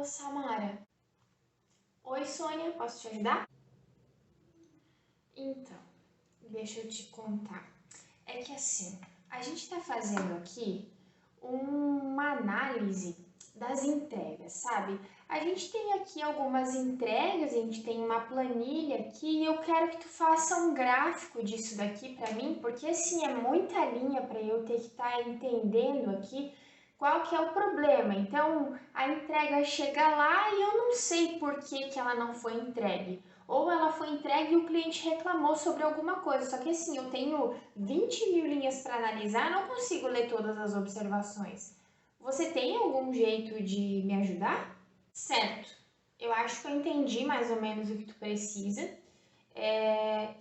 Samara. Oi, Sônia, posso te ajudar? Então, deixa eu te contar. É que assim, a gente está fazendo aqui uma análise das entregas, sabe? A gente tem aqui algumas entregas, a gente tem uma planilha aqui e eu quero que tu faça um gráfico disso daqui para mim, porque assim é muita linha para eu ter que estar entendendo aqui qual que é o problema. Então, a entrega chega lá e eu não sei por que ela não foi entregue. Ou ela foi entregue e o cliente reclamou sobre alguma coisa. Só que assim, eu tenho 20 mil linhas para analisar, não consigo ler todas as observações. Você tem algum jeito de me ajudar? Certo. Eu acho que eu entendi mais ou menos o que tu precisa.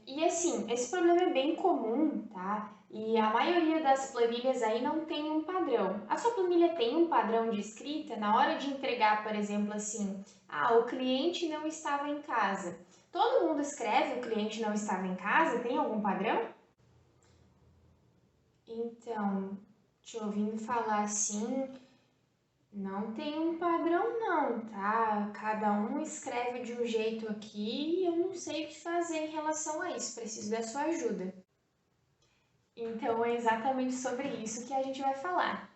E assim, esse problema é bem comum, tá? E a maioria das planilhas aí não tem um padrão. A sua planilha tem um padrão de escrita? Na hora de entregar, por exemplo, assim, o cliente não estava em casa. Todo mundo escreve o cliente não estava em casa? Tem algum padrão? Então, te ouvindo falar assim, não tem um padrão não, tá? Cada um escreve de um jeito aqui e eu não sei o que fazer em relação a isso. Preciso da sua ajuda. Então é exatamente sobre isso que a gente vai falar.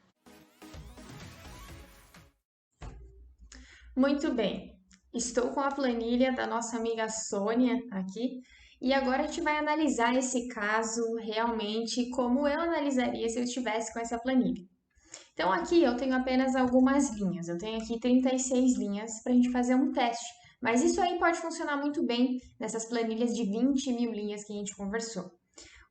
Muito bem. Estou com a planilha da nossa amiga Sônia aqui e agora a gente vai analisar esse caso realmente como eu analisaria se eu estivesse com essa planilha. Então aqui eu tenho apenas algumas linhas. Eu tenho aqui 36 linhas para a gente fazer um teste. Mas isso aí pode funcionar muito bem nessas planilhas de 20 mil linhas que a gente conversou.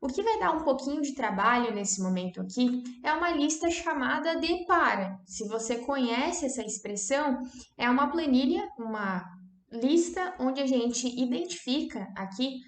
O que vai dar um pouquinho de trabalho nesse momento aqui é uma lista chamada de para. Se você conhece essa expressão, é uma planilha, uma lista onde a gente identifica aqui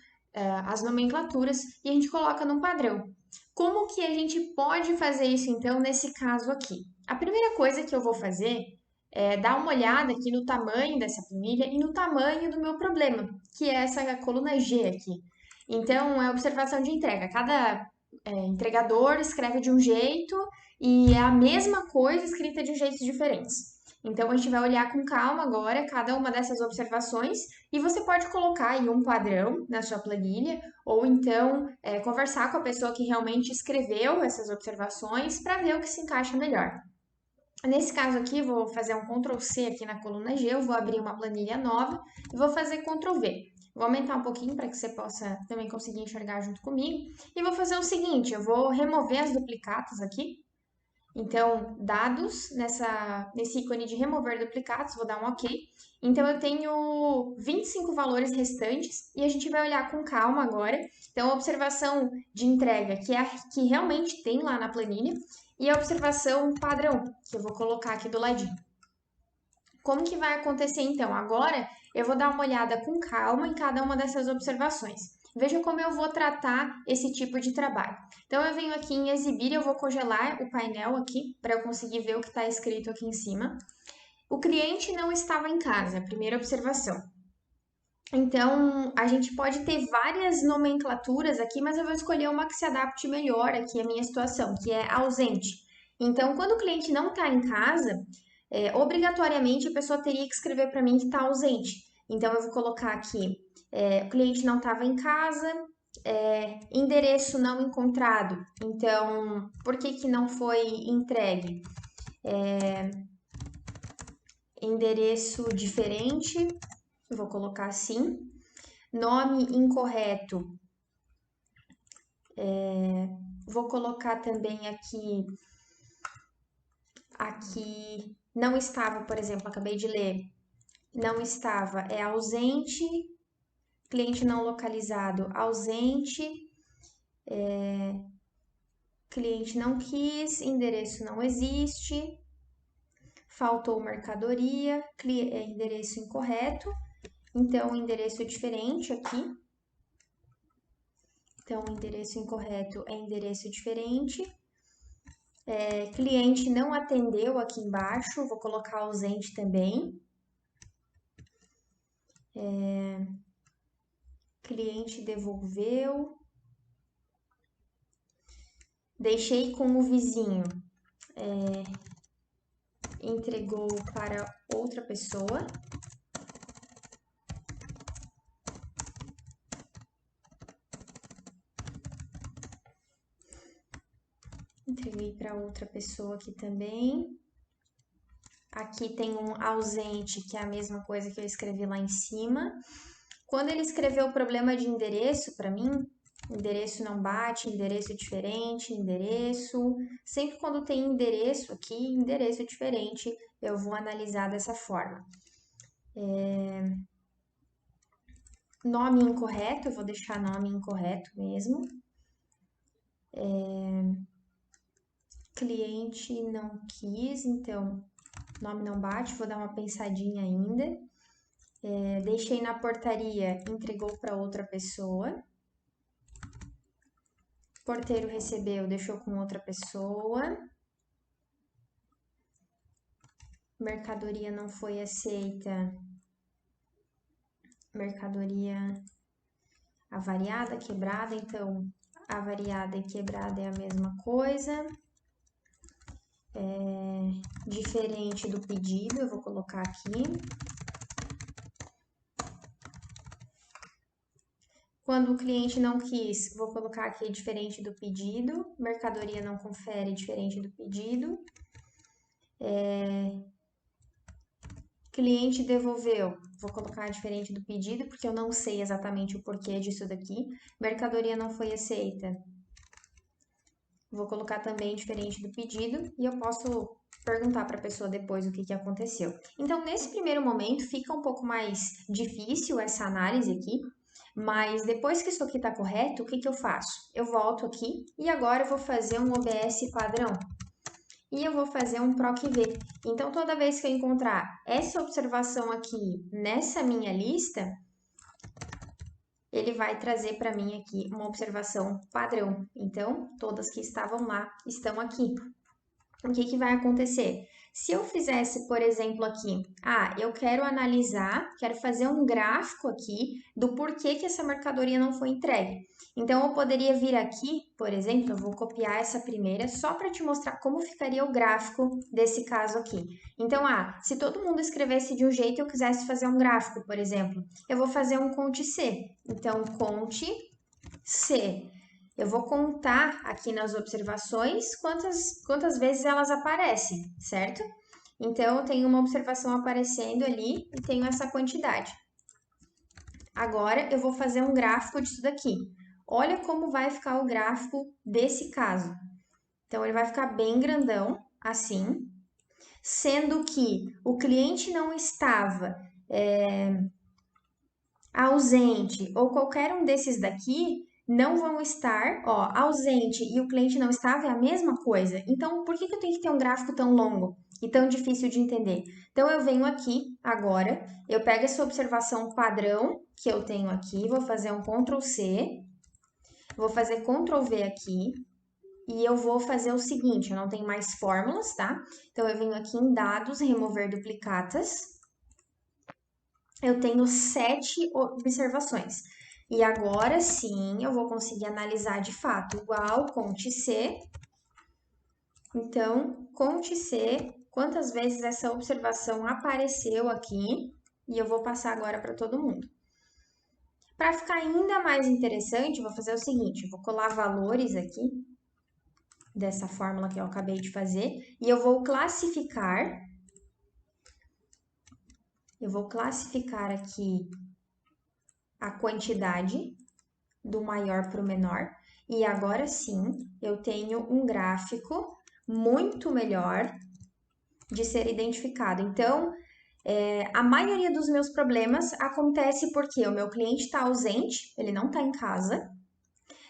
as nomenclaturas e a gente coloca num padrão. Como que a gente pode fazer isso então nesse caso aqui? A primeira coisa que eu vou fazer é dar uma olhada aqui no tamanho dessa planilha e no tamanho do meu problema, que é essa coluna G aqui. Então, é observação de entrega. Cada entregador escreve de um jeito e é a mesma coisa escrita de jeitos diferentes. Então, a gente vai olhar com calma agora cada uma dessas observações e você pode colocar aí um padrão na sua planilha ou então conversar com a pessoa que realmente escreveu essas observações para ver o que se encaixa melhor. Nesse caso aqui, vou fazer um Ctrl C aqui na coluna G, eu vou abrir uma planilha nova e vou fazer Ctrl V. Vou aumentar um pouquinho para que você possa também conseguir enxergar junto comigo. E vou fazer o seguinte, eu vou remover as duplicatas aqui. Então, dados, nesse ícone de remover duplicados, vou dar um OK. Então, eu tenho 25 valores restantes e a gente vai olhar com calma agora. Então, a observação de entrega, que é a que realmente tem lá na planilha, e a observação padrão, que eu vou colocar aqui do ladinho. Como que vai acontecer então? Agora eu vou dar uma olhada com calma em cada uma dessas observações. Veja como eu vou tratar esse tipo de trabalho. Então eu venho aqui em exibir, eu vou congelar o painel aqui para eu conseguir ver o que está escrito aqui em cima. O cliente não estava em casa, primeira observação. Então, a gente pode ter várias nomenclaturas aqui, mas eu vou escolher uma que se adapte melhor aqui à minha situação, que é ausente. Então, quando o cliente não está em casa, obrigatoriamente a pessoa teria que escrever para mim que está ausente. Então, eu vou colocar aqui: o cliente não estava em casa, endereço não encontrado. Então, por que que não foi entregue? Endereço diferente, eu vou colocar assim. Nome incorreto. Vou colocar também aqui não estava, por exemplo, acabei de ler, não estava, é ausente, cliente não localizado, ausente, cliente não quis, endereço não existe, faltou mercadoria, endereço incorreto, então endereço diferente aqui. Então, endereço incorreto é endereço diferente. Cliente não atendeu aqui embaixo, vou colocar ausente também. Cliente devolveu. Deixei com o vizinho. entregou para outra pessoa. Entreguei para outra pessoa aqui também. Aqui tem um ausente, que é a mesma coisa que eu escrevi lá em cima. Quando ele escreveu o problema de endereço para mim, endereço não bate, endereço diferente, endereço. Sempre quando tem endereço aqui, endereço diferente, eu vou analisar dessa forma. Nome incorreto, eu vou deixar nome incorreto mesmo. Cliente não quis, então nome não bate, vou dar uma pensadinha ainda. Deixei na portaria, entregou para outra pessoa. Porteiro recebeu, deixou com outra pessoa. Mercadoria não foi aceita. Mercadoria avariada, quebrada, então avariada e quebrada é a mesma coisa. Diferente do pedido, eu vou colocar aqui. Quando o cliente não quis, vou colocar aqui diferente do pedido. Mercadoria não confere, diferente do pedido. Cliente devolveu, vou colocar diferente do pedido, porque eu não sei exatamente o porquê disso daqui. Mercadoria não foi aceita, vou colocar também diferente do pedido e eu posso perguntar para a pessoa depois o que aconteceu. Então, nesse primeiro momento, fica um pouco mais difícil essa análise aqui, mas depois que isso aqui está correto, o que eu faço? Eu volto aqui e agora eu vou fazer um OBS padrão. E eu vou fazer um PROC-V. Então, toda vez que eu encontrar essa observação aqui nessa minha lista, ele vai trazer para mim aqui uma observação padrão. Então, todas que estavam lá estão aqui. O que vai acontecer? Se eu fizesse, por exemplo, aqui, eu quero analisar, quero fazer um gráfico aqui do porquê que essa mercadoria não foi entregue. Então, eu poderia vir aqui, por exemplo, eu vou copiar essa primeira só para te mostrar como ficaria o gráfico desse caso aqui. Então, se todo mundo escrevesse de um jeito e eu quisesse fazer um gráfico, por exemplo, eu vou fazer um Cont+C. Então, Cont+C. Eu vou contar aqui nas observações quantas vezes elas aparecem, certo? Então, eu tenho uma observação aparecendo ali e tenho essa quantidade. Agora, eu vou fazer um gráfico disso daqui. Olha como vai ficar o gráfico desse caso. Então, ele vai ficar bem grandão, assim, sendo que o cliente não estava ausente ou qualquer um desses daqui, não vão estar, ausente e o cliente não estava é a mesma coisa. Então, por que eu tenho que ter um gráfico tão longo e tão difícil de entender? Então, eu venho aqui agora, eu pego essa observação padrão que eu tenho aqui, vou fazer um Ctrl+C, vou fazer Ctrl+V aqui e eu vou fazer o seguinte, eu não tenho mais fórmulas, tá? Então, eu venho aqui em dados, remover duplicatas. Eu tenho 7 observações. E agora sim eu vou conseguir analisar de fato igual Cont+C. Então, Cont+C, quantas vezes essa observação apareceu aqui, e eu vou passar agora para todo mundo. Para ficar ainda mais interessante, vou fazer o seguinte, vou colar valores aqui, dessa fórmula que eu acabei de fazer, e eu vou classificar aqui a quantidade do maior para o menor. E agora sim, eu tenho um gráfico muito melhor de ser identificado. Então, a maioria dos meus problemas acontece porque o meu cliente está ausente, ele não está em casa,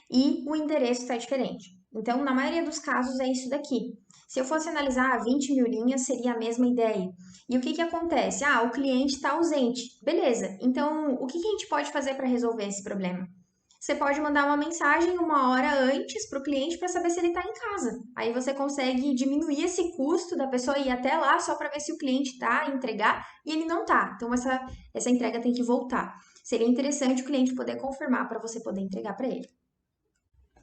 e o endereço está diferente. Então, na maioria dos casos, é isso daqui. Se eu fosse analisar 20 mil linhas, seria a mesma ideia. E o que acontece? O cliente está ausente. Beleza, então o que a gente pode fazer para resolver esse problema? Você pode mandar uma mensagem 1 hora antes para o cliente para saber se ele está em casa. Aí você consegue diminuir esse custo da pessoa ir até lá só para ver se o cliente está, entregar, e ele não está. Então, essa entrega tem que voltar. Seria interessante o cliente poder confirmar para você poder entregar para ele.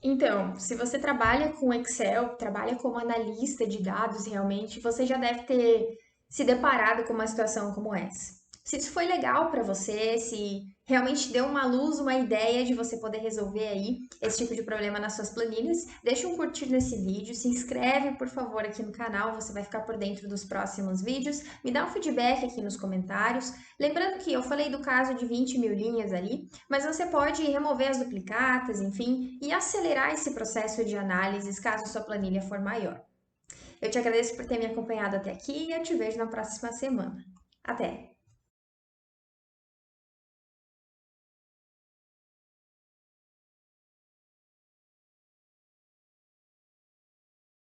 Então, se você trabalha com Excel, trabalha como analista de dados realmente, você já deve ter se deparado com uma situação como essa. Se isso foi legal para você, se realmente deu uma luz, uma ideia de você poder resolver aí esse tipo de problema nas suas planilhas, deixa um curtir nesse vídeo, se inscreve, por favor, aqui no canal, você vai ficar por dentro dos próximos vídeos, me dá um feedback aqui nos comentários. Lembrando que eu falei do caso de 20 mil linhas ali, mas você pode remover as duplicatas, enfim, e acelerar esse processo de análise caso sua planilha for maior. Eu te agradeço por ter me acompanhado até aqui e eu te vejo na próxima semana. Até!